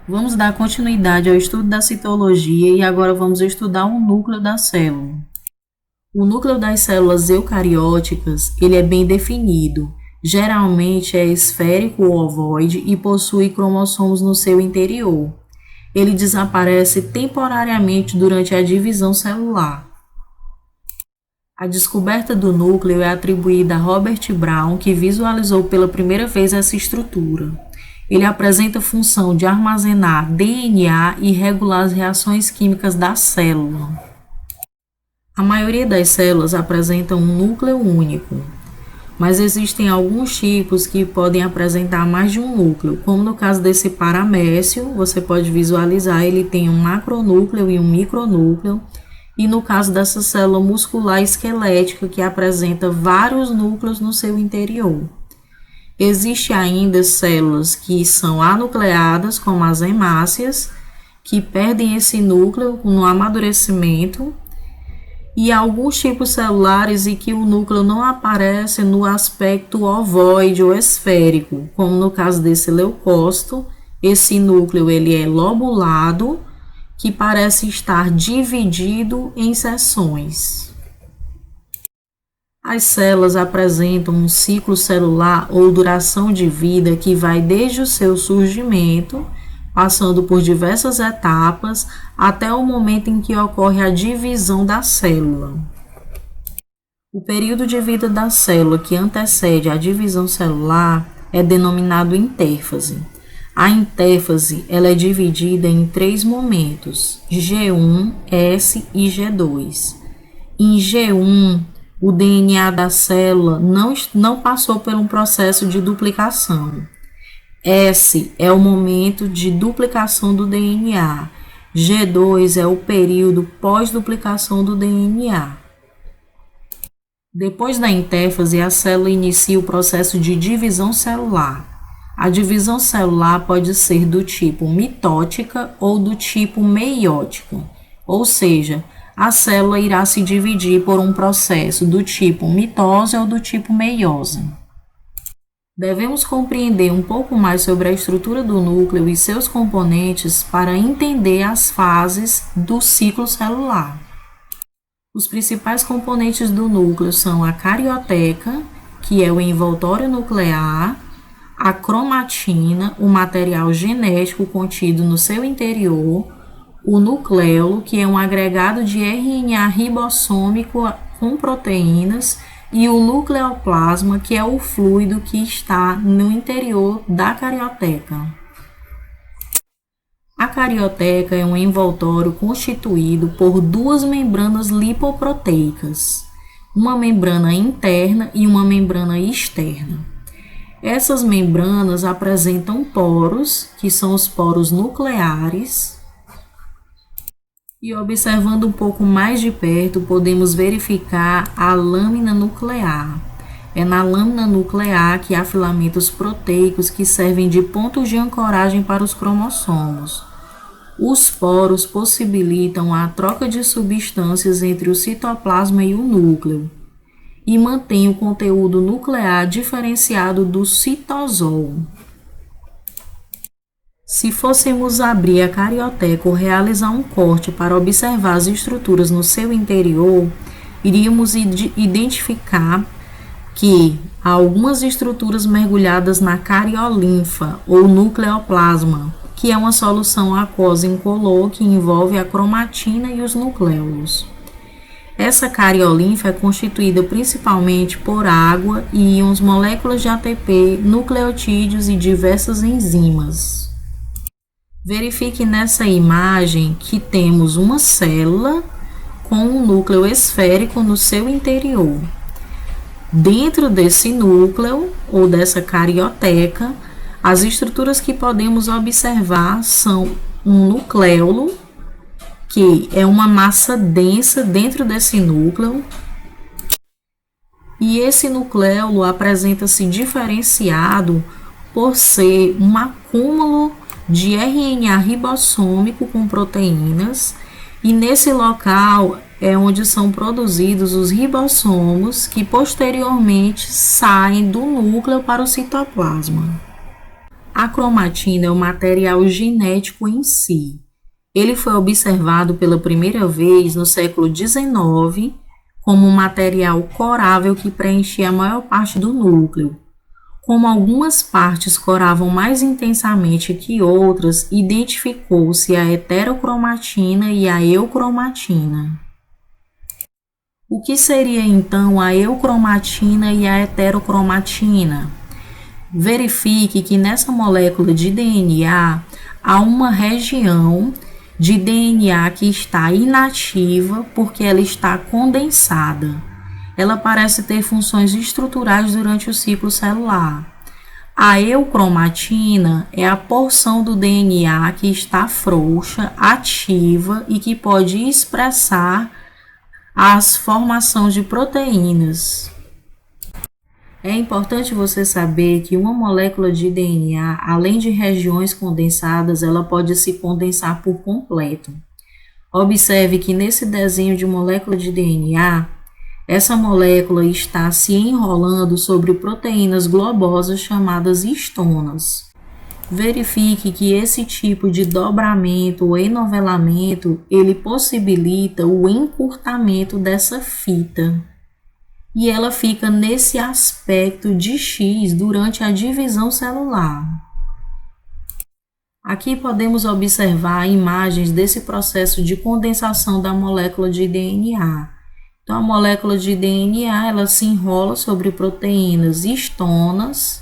Vamos dar continuidade ao estudo da citologia e agora vamos estudar o núcleo da célula. O núcleo das células eucarióticas, ele é bem definido. Geralmente é esférico ou ovoide e possui cromossomos no seu interior. Ele desaparece temporariamente durante a divisão celular. A descoberta do núcleo é atribuída a Robert Brown, que visualizou pela primeira vez essa estrutura. Ele apresenta função de armazenar DNA e regular as reações químicas da célula. A maioria das células apresenta um núcleo único, mas existem alguns tipos que podem apresentar mais de um núcleo, como no caso desse paramécio, você pode visualizar, ele tem um macronúcleo e um micronúcleo, e no caso dessa célula muscular esquelética, que apresenta vários núcleos no seu interior. Existem ainda células que são anucleadas, como as hemácias, que perdem esse núcleo no amadurecimento, e alguns tipos celulares em que o núcleo não aparece no aspecto ovoide ou esférico, como no caso desse leucócito, esse núcleo ele é lobulado, que parece estar dividido em seções. As células apresentam um ciclo celular ou duração de vida que vai desde o seu surgimento, passando por diversas etapas, até o momento em que ocorre a divisão da célula. O período de vida da célula que antecede a divisão celular é denominado intérfase. A intérfase ela é dividida em 3 momentos, G1, S e G2. Em G1, o DNA da célula não passou por um processo de duplicação. S é o momento de duplicação do DNA. G2 é o período pós-duplicação do DNA. Depois da intérfase, a célula inicia o processo de divisão celular. A divisão celular pode ser do tipo mitótica ou do tipo meiótica, ou seja, a célula irá se dividir por um processo do tipo mitose ou do tipo meiose. Devemos compreender um pouco mais sobre a estrutura do núcleo e seus componentes para entender as fases do ciclo celular. Os principais componentes do núcleo são a carioteca, que é o envoltório nuclear, a cromatina, o material genético contido no seu interior, o nucleolo, que é um agregado de RNA ribossômico com proteínas, e o nucleoplasma, que é o fluido que está no interior da carioteca. A carioteca é um envoltório constituído por 2 membranas lipoproteicas, uma membrana interna e uma membrana externa. Essas membranas apresentam poros, que são os poros nucleares, e observando um pouco mais de perto, podemos verificar a lâmina nuclear. É na lâmina nuclear que há filamentos proteicos que servem de pontos de ancoragem para os cromossomos. Os poros possibilitam a troca de substâncias entre o citoplasma e o núcleo, e mantém o conteúdo nuclear diferenciado do citosol. Se fôssemos abrir a carioteca ou realizar um corte para observar as estruturas no seu interior, iríamos identificar que há algumas estruturas mergulhadas na cariolinfa ou nucleoplasma, que é uma solução aquosa incolor que envolve a cromatina e os nucleolos. Essa cariolinfa é constituída principalmente por água e íons, moléculas de ATP, nucleotídeos e diversas enzimas. Verifique nessa imagem que temos uma célula com um núcleo esférico no seu interior. Dentro desse núcleo ou dessa carioteca, as estruturas que podemos observar são um nucleolo, que é uma massa densa dentro desse núcleo, e esse nucleolo apresenta-se diferenciado por ser um acúmulo de RNA ribossômico com proteínas, e nesse local é onde são produzidos os ribossomos que posteriormente saem do núcleo para o citoplasma. A cromatina é o material genético em si. Ele foi observado pela primeira vez no século XIX como um material corável que preenchia a maior parte do núcleo. Como algumas partes coravam mais intensamente que outras, identificou-se a heterocromatina e a eucromatina. O que seria então a eucromatina e a heterocromatina? Verifique que nessa molécula de DNA há uma região de DNA que está inativa porque ela está condensada. Ela parece ter funções estruturais durante o ciclo celular. A eucromatina é a porção do DNA que está frouxa, ativa e que pode expressar a formação de proteínas. É importante você saber que uma molécula de DNA, além de regiões condensadas, ela pode se condensar por completo. Observe que nesse desenho de molécula de DNA, essa molécula está se enrolando sobre proteínas globosas chamadas histonas. Verifique que esse tipo de dobramento ou enovelamento, ele possibilita o encurtamento dessa fita. E ela fica nesse aspecto de X durante a divisão celular. Aqui podemos observar imagens desse processo de condensação da molécula de DNA. Então, a molécula de DNA ela se enrola sobre proteínas histonas,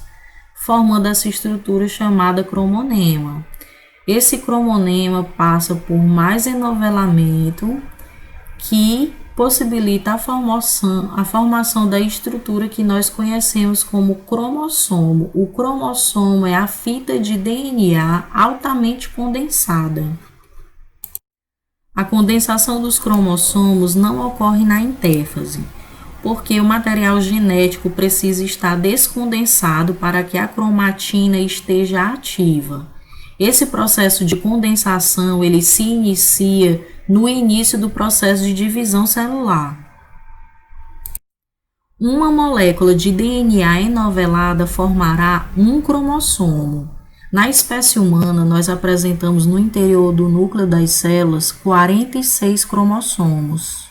formando essa estrutura chamada cromonema. Esse cromonema passa por mais enovelamento que possibilita a formação da estrutura que nós conhecemos como cromossomo. O cromossomo é a fita de DNA altamente condensada. A condensação dos cromossomos não ocorre na intéfase, porque o material genético precisa estar descondensado para que a cromatina esteja ativa. Esse processo de condensação ele se inicia no início do processo de divisão celular. Uma molécula de DNA enovelada formará um cromossomo. Na espécie humana, nós apresentamos no interior do núcleo das células 46 cromossomos.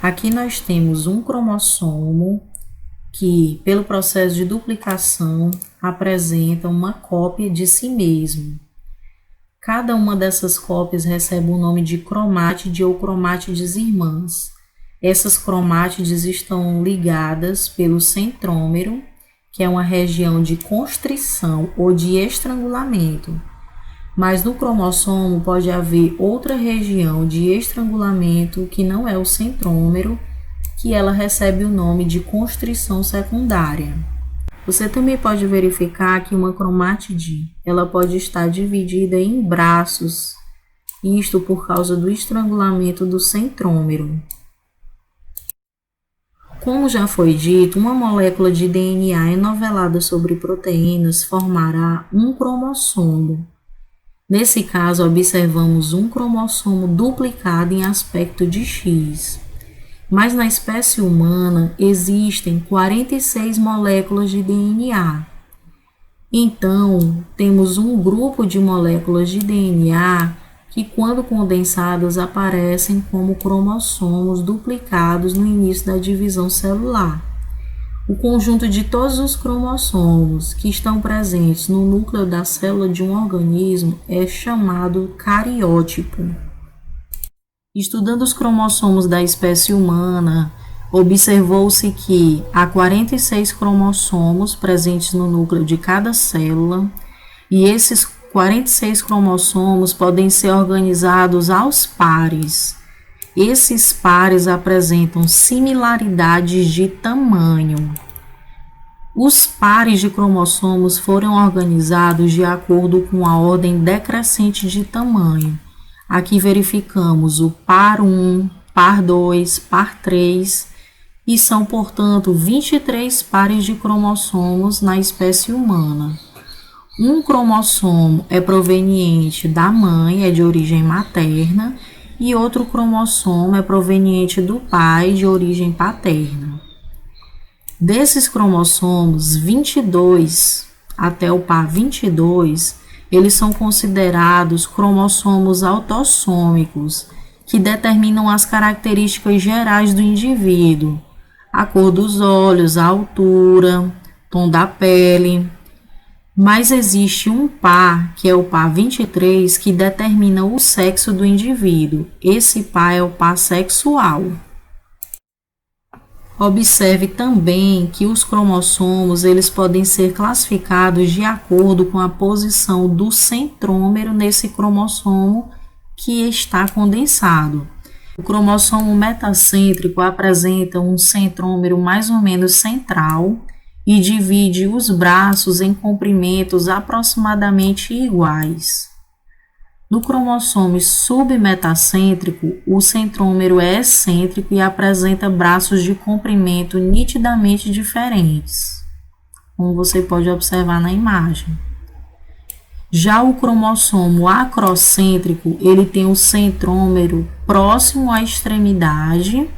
Aqui nós temos um cromossomo que, pelo processo de duplicação, apresenta uma cópia de si mesmo. Cada uma dessas cópias recebe o nome de cromátide ou cromátides irmãs. Essas cromátides estão ligadas pelo centrômero, que é uma região de constrição ou de estrangulamento. Mas no cromossomo pode haver outra região de estrangulamento que não é o centrômero, que ela recebe o nome de constrição secundária. Você também pode verificar que uma cromátide ela pode estar dividida em braços, isto por causa do estrangulamento do centrômero. Como já foi dito, uma molécula de DNA enovelada sobre proteínas formará um cromossomo. Nesse caso, observamos um cromossomo duplicado em aspecto de X. Mas na espécie humana existem 46 moléculas de DNA. Então, temos um grupo de moléculas de DNA que, quando condensadas, aparecem como cromossomos duplicados no início da divisão celular. O conjunto de todos os cromossomos que estão presentes no núcleo da célula de um organismo é chamado cariótipo. Estudando os cromossomos da espécie humana, observou-se que há 46 cromossomos presentes no núcleo de cada célula, e esses 46 cromossomos podem ser organizados aos pares. Esses pares apresentam similaridades de tamanho. Os pares de cromossomos foram organizados de acordo com a ordem decrescente de tamanho. Aqui verificamos o par 1, par 2, par 3 e são, portanto, 23 pares de cromossomos na espécie humana. Um cromossomo é proveniente da mãe, é de origem materna, e outro cromossomo é proveniente do pai, de origem paterna. Desses cromossomos, 22 até o par 22, eles são considerados cromossomos autossômicos, que determinam as características gerais do indivíduo, a cor dos olhos, a altura, tom da pele. Mas existe um par, que é o par 23, que determina o sexo do indivíduo. Esse par é o par sexual. Observe também que os cromossomos eles podem ser classificados de acordo com a posição do centrômero nesse cromossomo que está condensado. O cromossomo metacêntrico apresenta um centrômero mais ou menos central e divide os braços em comprimentos aproximadamente iguais. No cromossomo submetacêntrico, o centrômero é excêntrico e apresenta braços de comprimento nitidamente diferentes, como você pode observar na imagem. Já o cromossomo acrocêntrico, ele tem o centrômero próximo à extremidade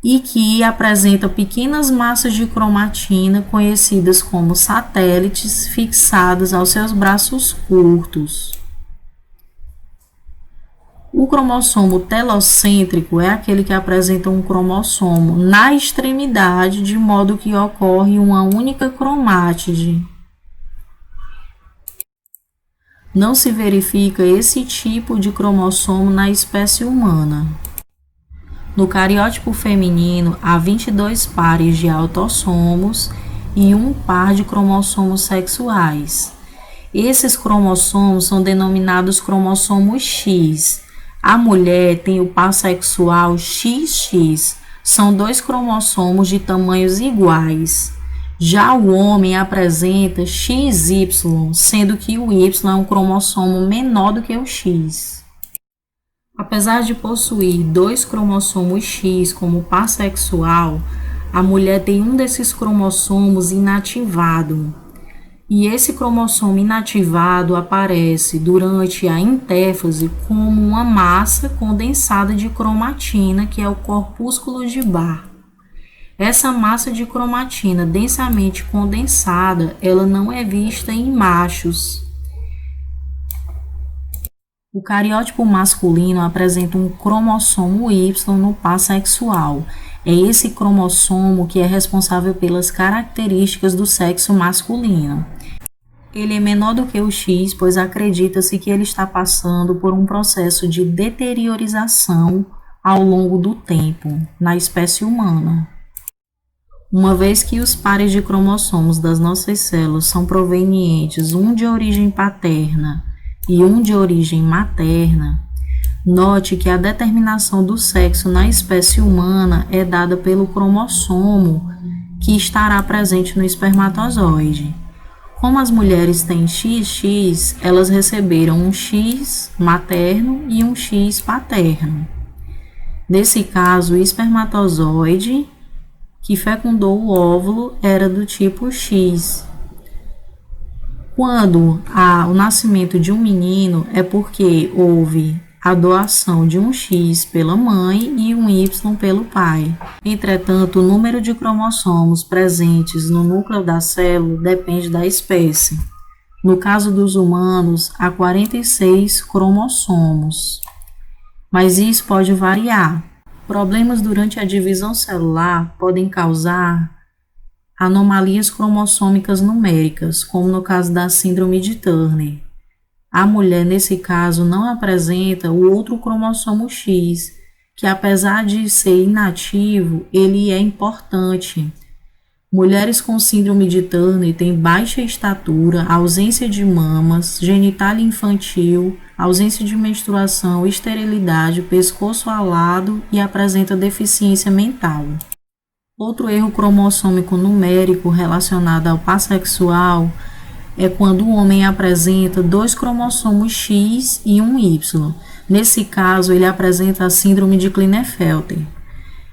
e que apresenta pequenas massas de cromatina conhecidas como satélites fixadas aos seus braços curtos. O cromossomo telocêntrico é aquele que apresenta um cromossomo na extremidade, de modo que ocorre uma única cromátide. Não se verifica esse tipo de cromossomo na espécie humana. No cariótipo feminino, há 22 pares de autossomos e um par de cromossomos sexuais. Esses cromossomos são denominados cromossomos X. A mulher tem o par sexual XX, são 2 cromossomos de tamanhos iguais. Já o homem apresenta XY, sendo que o Y é um cromossomo menor do que o X. Apesar de possuir 2 cromossomos X como par sexual, a mulher tem um desses cromossomos inativado. E esse cromossomo inativado aparece durante a intéfase como uma massa condensada de cromatina, que é o corpúsculo de Barr. Essa massa de cromatina densamente condensada, ela não é vista em machos. O cariótipo masculino apresenta um cromossomo Y no par sexual. É esse cromossomo que é responsável pelas características do sexo masculino. Ele é menor do que o X, pois acredita-se que ele está passando por um processo de deteriorização ao longo do tempo na espécie humana. Uma vez que os pares de cromossomos das nossas células são provenientes um de origem paterna e um de origem materna, note que a determinação do sexo na espécie humana é dada pelo cromossomo que estará presente no espermatozoide. Como as mulheres têm XX, elas receberam um X materno e um X paterno. Nesse caso, o espermatozoide que fecundou o óvulo era do tipo X. Quando há o nascimento de um menino, é porque houve a doação de um X pela mãe e um Y pelo pai. Entretanto, o número de cromossomos presentes no núcleo da célula depende da espécie. No caso dos humanos, há 46 cromossomos, mas isso pode variar. Problemas durante a divisão celular podem causar anomalias cromossômicas numéricas, como no caso da síndrome de Turner. A mulher, nesse caso, não apresenta o outro cromossomo X, que apesar de ser inativo, ele é importante. Mulheres com síndrome de Turner têm baixa estatura, ausência de mamas, genitália infantil, ausência de menstruação, esterilidade, pescoço alado e apresenta deficiência mental. Outro erro cromossômico numérico relacionado ao par sexual é quando o homem apresenta 2 cromossomos X e um Y. Nesse caso, ele apresenta a síndrome de Klinefelter.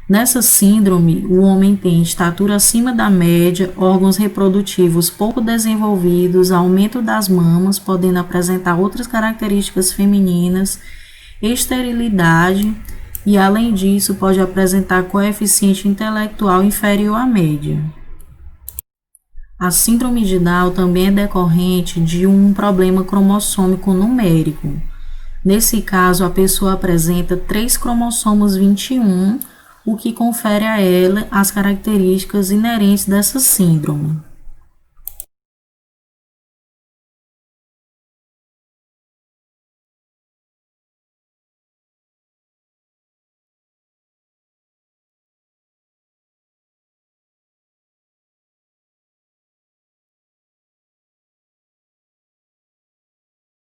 Nessa síndrome, o homem tem estatura acima da média, órgãos reprodutivos pouco desenvolvidos, aumento das mamas, podendo apresentar outras características femininas, esterilidade e, além disso, pode apresentar coeficiente intelectual inferior à média. A síndrome de Down também é decorrente de um problema cromossômico numérico. Nesse caso, a pessoa apresenta 3 cromossomos 21, o que confere a ela as características inerentes dessa síndrome.